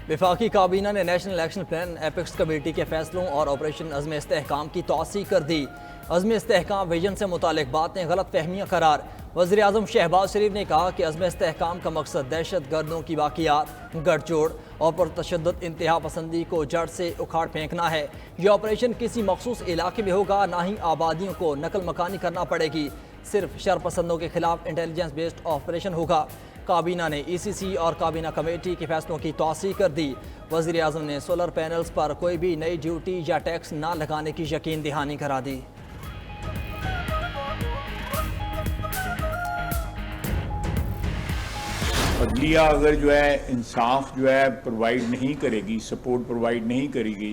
वफाकी काबीना ने national election plan apex committee के फैसलों और ऑपरेशन अज़्म इस्तेहकाम की तौसी कर दी। अज़्म इस्तेहकाम विजन से मुतालिक बातें गलत फहमियाँ करार। वज़ीर आज़म शहबाज शरीफ ने कहा कि अज़्म इस्तेहकाम का मकसद दहशत गर्दों की वाक़ियात, गठजोड़ और पुरतशद्दुद इंतहा पसंदी को जड़ से उखाड़ फेंकना है। यह ऑपरेशन किसी मखसूस इलाके में होगा, ना ही आबादियों को नकल मकानी करना पड़ेगी। सिर्फ शरपसंदों के खिलाफ इंटेलिजेंस बेस्ड ऑपरेशन होगा। काबीना ने ECC और काबीना कमेटी के फैसलों की तौसी कर दी। वज़ीर आज़म ने सोलर पैनल्स पर कोई भी नई ड्यूटी या टैक्स ना लगाने की यकीन दहानी करा दी। अदलिया अगर जो है इंसाफ जो है प्रोवाइड नहीं करेगी, सपोर्ट प्रोवाइड नहीं करेगी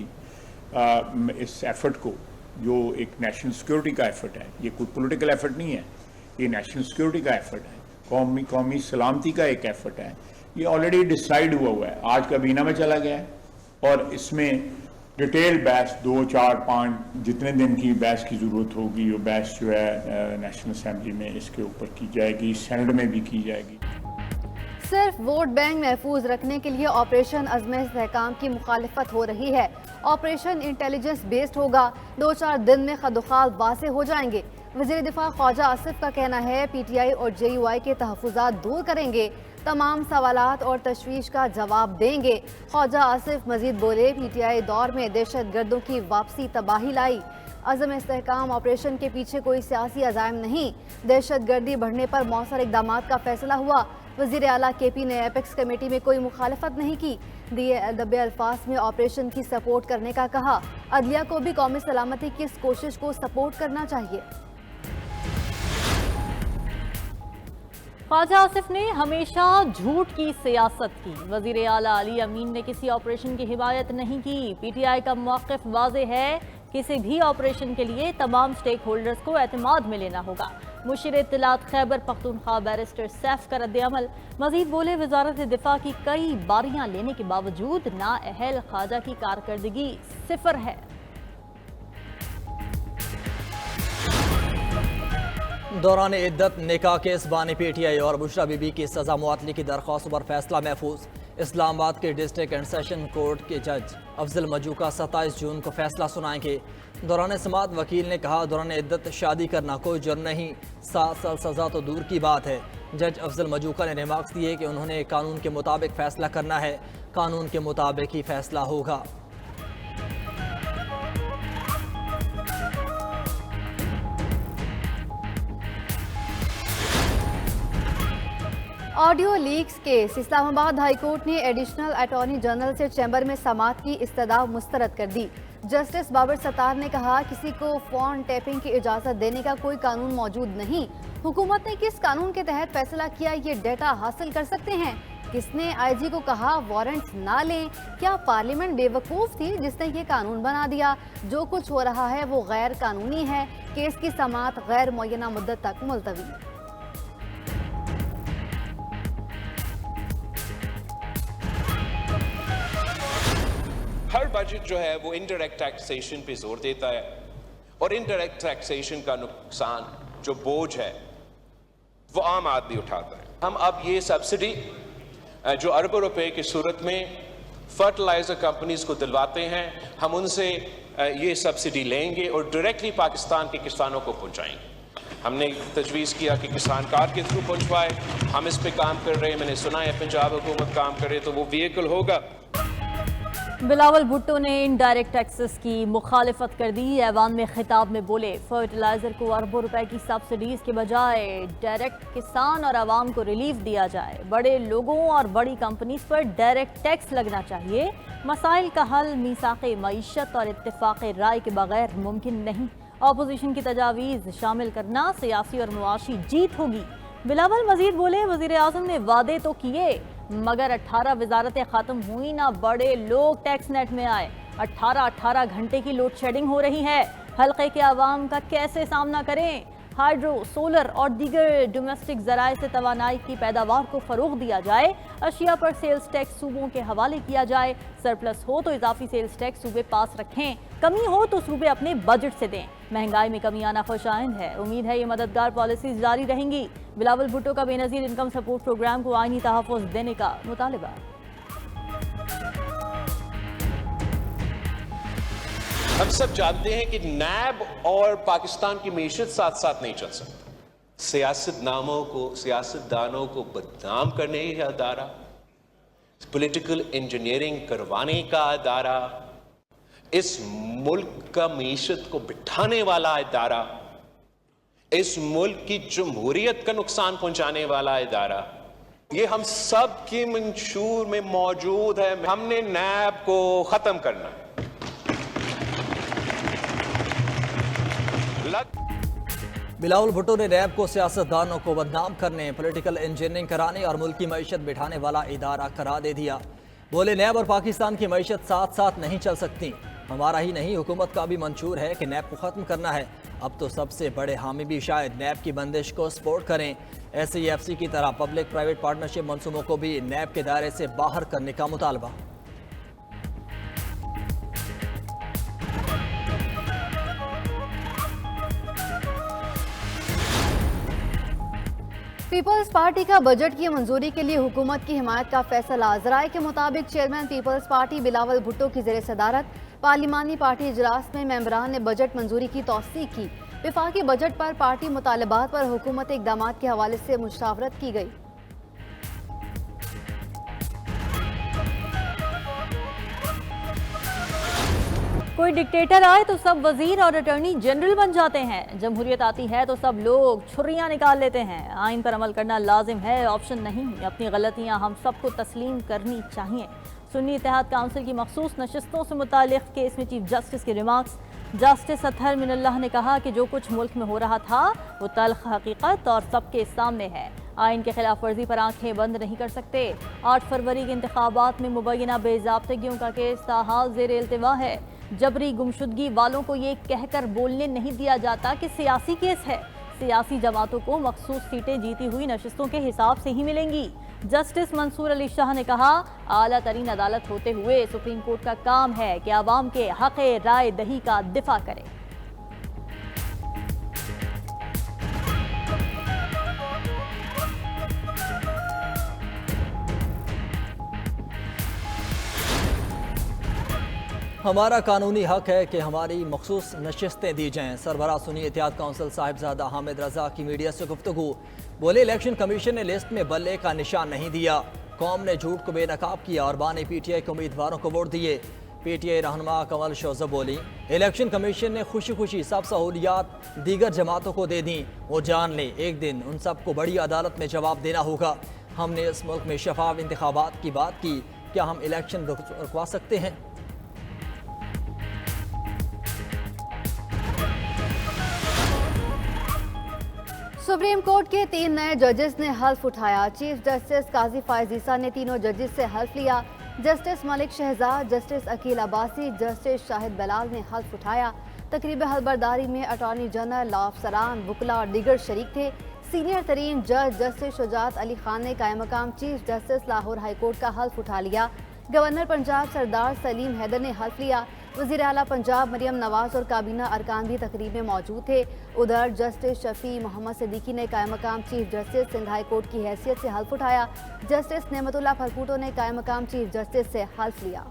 इस एफर्ट को, जो एक नेशनल सिक्योरिटी का एफर्ट है, ये कोई पॉलिटिकल एफर्ट नहीं है, ये नेशनल सिक्योरिटी का एफर्ट है, कौमी सलामती का एक एफर्ट है। ये ऑलरेडी डिसाइड हुआ है, आज काबीना में चला गया है और इसमें डिटेल बहस 2, 4, 5 जितने दिन की बहस की ज़रूरत होगी वो बहस जो है नेशनल असेंबली में इसके ऊपर की जाएगी, सेनेट में भी की जाएगी। सिर्फ वोट बैंक महफूज रखने के लिए ऑपरेशन अज़्म इस्तेहकाम की मुखालिफत हो रही है। ऑपरेशन इंटेलिजेंस बेस्ड होगा, 2-4 दिन में खदुखाल वासे हो जाएंगे। वज़ीर दिफा ख्वाजा आसिफ का कहना है PTI और JUI के तहफ़्फ़ुज़ात दूर करेंगे, तमाम सवालात और तशवीश का जवाब देंगे। ख्वाजा आसिफ मजीद बोले, PTI दौर में दहशत गर्दों की वापसी तबाही लाई। अज़्म इस्तेहकाम ऑपरेशन के पीछे कोई सियासी अज़ाइम नहीं, दहशत गर्दी बढ़ने पर मौसर इक़दाम का फैसला हुआ। वज़ीर आला KP ने एपेक्स कमेटी में कोई मुखालफत नहीं की, दिए दबे अल्फाज में ऑपरेशन की सपोर्ट करने का कहा। अदलिया को भी कौमी सलामती की इस कोशिश को सपोर्ट करना चाहिए। ख्वाजा आसिफ ने हमेशा झूठ की सियासत की। वज़ीर आला अली अमीन ने किसी ऑपरेशन की हिमायत नहीं की। PTI का मौक़िफ़ वाज़ेह है, किसी भी ऑपरेशन के लिए तमाम स्टेक होल्डर्स को एतमाद में लेना होगा। मुशीर इत्तलात खैबर पख्तूनख्वा बैरिस्टर सैफ का रद्द-ए-अमल। मज़ीद बोले, वज़ारत दिफा की कई बारियां लेने के बावजूद नाअहल ख्वाजा की कारकर्दगी सिफर है। दौरान इद्दत निकाह केस बानी PTI और बुशरा बीबी की सजा मुअत्तली की दरख्वास्तों पर फैसला महफूज। इस्लामाबाद के डिस्ट्रिक्ट एंड सेशन कोर्ट के जज अफजल मजूका 27 जून को फैसला सुनाएंगे। दौरान समाअत वकील ने कहा, दौरान इद्दत शादी करना कोई जुर्म नहीं, 7 साल सजा तो दूर की बात है। जज अफजल मजूका ने रिमार्क्स दिए कि उन्होंने कानून के मुताबिक फैसला करना है, कानून के मुताबिक ही फैसला होगा। Audio leaks case. Islamabad high court ने एडिशनल अटॉर्नी जनरल से चैम्बर में समाअत की इस्तदा मुस्तरद कर दी। जस्टिस बाबर सत्तार ने कहा, किसी को फोन टैपिंग की इजाज़त देने का कोई कानून मौजूद नहीं। हुकूमत ने किस कानून के तहत फैसला किया, ये डेटा हासिल कर सकते हैं। किसने IG को कहा वारंट्स ना लें? क्या पार्लियामेंट बेवकूफ़ थी जिसने ये कानून बना दिया? जो कुछ हो रहा है वो गैर कानूनी है। केस की समाअत गैर मुअय्यना मुद्दत तक मुलतवी। हर बजट जो है वो इनडायरेक्ट टैक्सेशन पे जोर देता है और इनडायरेक्ट टैक्सेशन का नुकसान, जो बोझ है, वो आम आदमी उठाता है। हम अब ये सब्सिडी जो अरबों रुपए की सूरत में फर्टिलाइजर कंपनीज को दिलवाते हैं, हम उनसे ये सब्सिडी लेंगे और डायरेक्टली पाकिस्तान के किसानों को पहुंचाएंगे। हमने तजवीज़ किया कि किसान कार्ड के थ्रू पहुंचवाए, हम इस पे काम कर रहे हैं। मैंने सुना है पंजाब हुकूमत काम कर रहे, तो वो व्हीकल होगा। बिलावल भुट्टो ने इनडायरेक्ट टैक्सेस की मुखालिफत कर दी। ऐवान में खिताब में बोले, फर्टिलाइजर को अरबों रुपए की सब्सिडीज के बजाय डायरेक्ट किसान और आवाम को रिलीफ दिया जाए। बड़े लोगों और बड़ी कंपनीज पर डायरेक्ट टैक्स लगना चाहिए। मसाइल का हल मीसाक़े मईशत और इत्तेफाक राय के बगैर मुमकिन नहीं। अपोजिशन की तजावीज़ शामिल करना सियासी और मुआशी जीत होगी। बिलावल मजीद बोले, वज़ीर आज़म ने वादे तो किए मगर 18 वजारतें ख़त्म हुई ना बड़े लोग टैक्स नेट में आए। 18 घंटे की लोड शेडिंग हो रही है। हल्के के आवाम का कैसे सामना करें? हाइड्रो, सोलर और दीगर डोमेस्टिक ज़राए से तवानाई की पैदावार को फ़रोग़ दिया जाए। अशिया पर सेल्स टैक्स सूबों के हवाले किया जाए। सरप्लस हो तो इजाफी सेल्स टैक्स सूबे पास रखें, कमी हो तो सूबे अपने बजट से दें। महंगाई में कमी आना खुशाइंद है, उम्मीद है ये मददगार पॉलिसीज जारी रहेंगी। बिलावल भुट्टो का बेनज़ीर इनकम सपोर्ट प्रोग्राम को आईनी तहफ़्फ़ुज़ देने का मुतालबा। हम सब जानते हैं कि नैब और पाकिस्तान की मीशत साथ साथ नहीं चल सकती। सियासतदानों को बदनाम करने का अदारा, पॉलिटिकल इंजीनियरिंग करवाने का अदारा, इस मुल्क का मीशत को बिठाने वाला इदारा, इस मुल्क की जमहूरियत का नुकसान पहुंचाने वाला इदारा, ये हम सब की मंशूर में मौजूद है। हमने नैब को खत्म करना है। बिलावल भुट्टो ने नैब को सियासतदानों को बदनाम करने, पॉलिटिकल इंजीनियरिंग कराने और मुल्क की मईशत बिठाने वाला इदारा करार दे दिया। बोले नैब और पाकिस्तान की मईशत साथ साथ नहीं चल सकती। हमारा ही नहीं, हुकूमत का भी मंशूर है कि नैब को ख़त्म करना है। अब तो सबसे बड़े हामी भी शायद नैब की बंदिश को सपोर्ट करें। SEFC की तरह पब्लिक प्राइवेट पार्टनरशिप मंसूबों को भी नैब के दायरे से बाहर करने का मुतालबा। पीपल्स पार्टी का बजट की मंजूरी के लिए हुकूमत की हिमायत का फैसला। ज़राए के मुताबिक chairman peoples party Bilawal Bhutto की ज़ेर सदारत पार्लिमानी पार्टी इजलास में मेंबरान ने बजट मंजूरी की तौसीक की। विफाकी बजट पर पार्टी मुतालबात पर हुकूमती इक़दामात के हवाले से मुशावरत की गई। कोई डिक्टेटर आए तो सब वजीर और अटॉर्नी जनरल बन जाते हैं। जमहूरियत आती है तो सब लोग छुरियां निकाल लेते हैं। आइन पर अमल करना लाजिम है, ऑप्शन नहीं। अपनी गलतियां हम सबको तस्लीम करनी चाहिए। सुन्नी इत्तेहाद काउंसिल की मखसूस नशिस्तों से मुतालिक केस में चीफ जस्टिस के रिमार्क्स। जस्टिस अतहर मिनल्लाह ने कहा कि जो कुछ मुल्क में हो रहा था वो तल्ख हकीकत और सबके सामने है। आइन के खिलाफ वर्जी पर आंखें बंद नहीं कर सकते। 8 फरवरी के इंतखाबात में मुबैना बेज़ाब्तगियों का केस ताहाल ज़ेर इल्तिवा है। जबरी गुमशुदगी वालों को ये कहकर बोलने नहीं दिया जाता कि सियासी केस है। सियासी जमातों को मखसूस सीटें जीती हुई नशिस्तों के हिसाब से ही मिलेंगी। जस्टिस मंसूर अली शाह ने कहा, आला तरीन अदालत होते हुए सुप्रीम कोर्ट का काम है कि आवाम के हक़ राय दही का दिफा करे। हमारा कानूनी हक है कि हमारी मखसूस नशिस्तें दी जाएँ। सरबराह सुन्नी इत्तेहाद काउंसिल साहिबजादा हामिद रजा की मीडिया से गुफ्तगू। बोले इलेक्शन कमीशन ने लिस्ट में बल्ले का निशान नहीं दिया। कौम ने झूठ को बेनकाब किया और बानी PTI के उम्मीदवारों को वोट दिए। PTI रहनुमा कमल शोज़ब बोली, इलेक्शन कमीशन ने खुशी खुशी सब सहूलियात दीगर जमातों को दे दी। वो जान ले एक दिन उन सबको बड़ी अदालत में जवाब देना होगा। हमने इस मुल्क में शफाफ इंतखाबात की बात की, क्या हम इलेक्शन रुकवा सकते हैं? सुप्रीम कोर्ट के 3 नए जजेस ने हल्फ उठाया। चीफ जस्टिस काजी फायज ईसा ने तीनों जजेस से हल्फ लिया। Justice Malik Shahzad, justice Aqeel Abbasi, justice Shahid Bilal ने हल्फ उठाया। तकरीब हलबरदारी में अटॉर्नी जनरल, लॉ अफसरान, वुकला और दीगर शरीक थे। सीनियर तरीन जज जस्टिस शुजात अली खान ने कायम मकाम chief justice Lahore high court का हल्फ उठा लिया। गवर्नर पंजाब सरदार सलीम हैदर ने हल्फ लिया। वज़ीर आला पंजाब मरियम नवाज और काबीना अरकान भी तकरीब में मौजूद थे। उधर जस्टिस शफी मोहम्मद सिद्दीकी ने कायम मकाम chief justice Sindh high court की हैसियत से हल्फ उठाया। जस्टिस नेमतुल्लाह फरकूटो ने कायम मकाम चीफ जस्टिस से हल्फ लिया।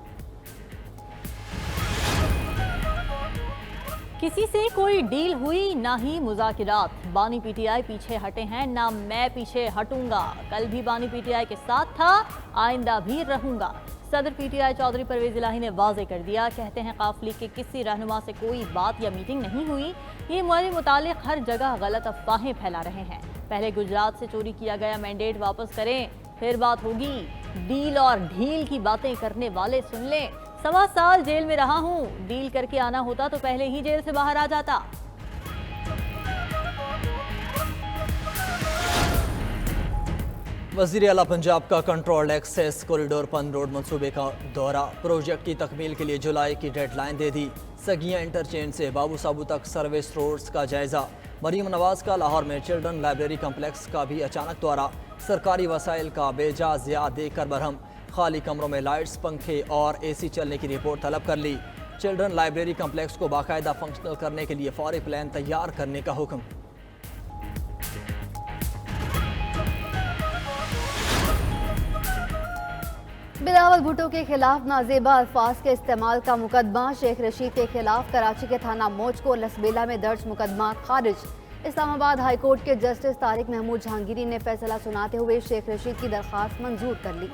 किसी से कोई डील हुई ना ही मुज़ाकिरात। बानी PTI पीछे हटे हैं, ना मैं पीछे हटूंगा। कल भी बानी PTI के साथ था, आइंदा भी रहूंगा। सदर PTI चौधरी परवेज इलाही ने वाजे कर दिया। कहते हैं काफ लीग के किसी रहनुमा से कोई बात या मीटिंग नहीं हुई। ये मेरे मुतालिक हर जगह गलत अफवाहें फैला रहे हैं। पहले गुजरात से चोरी किया गया मैंडेट वापस करें, फिर बात होगी। डील और ढील की बातें करने वाले सुन लें। 1.25 साल जेल में रहा हूँ, डील करके आना होता तो पहले ही जेल से बाहर आ जाता। वज़ीर आला पंजाब का कंट्रोल एक्सेस कॉरिडोर पन रोड मंसूबे का दौरा। प्रोजेक्ट की तकमील के लिए जुलाई की डेडलाइन दे दी। सगियाँ इंटरचेंज से बाबू साबू तक सर्विस रोड्स का जायजा। मरीम नवाज का लाहौर में चिल्ड्रन लाइब्रेरी कम्प्लेक्स का भी अचानक दौरा। सरकारी वसाइल का बेजा ज़िया देकर बरहम। खाली कमरों में लाइट्स, पंखे और AC चलने की रिपोर्ट तलब कर ली। चिल्ड्रन लाइब्रेरी कम्प्लेक्स को बाकायदा फंक्शनल करने के लिए फौरी प्लान तैयार करने का हुक्म। बिलावल भुट्टो के खिलाफ नाजेबा अल्फाज के इस्तेमाल का मुकदमा शेख रशीद के खिलाफ कराची के थाना मौज को लसबेला में दर्ज मुकदमा खारिज। इस्लामाबाद हाई कोर्ट के जस्टिस तारिक महमूद जहांगीरी ने फैसला सुनाते हुए शेख रशीद की दरख्वास्त मंजूर कर ली।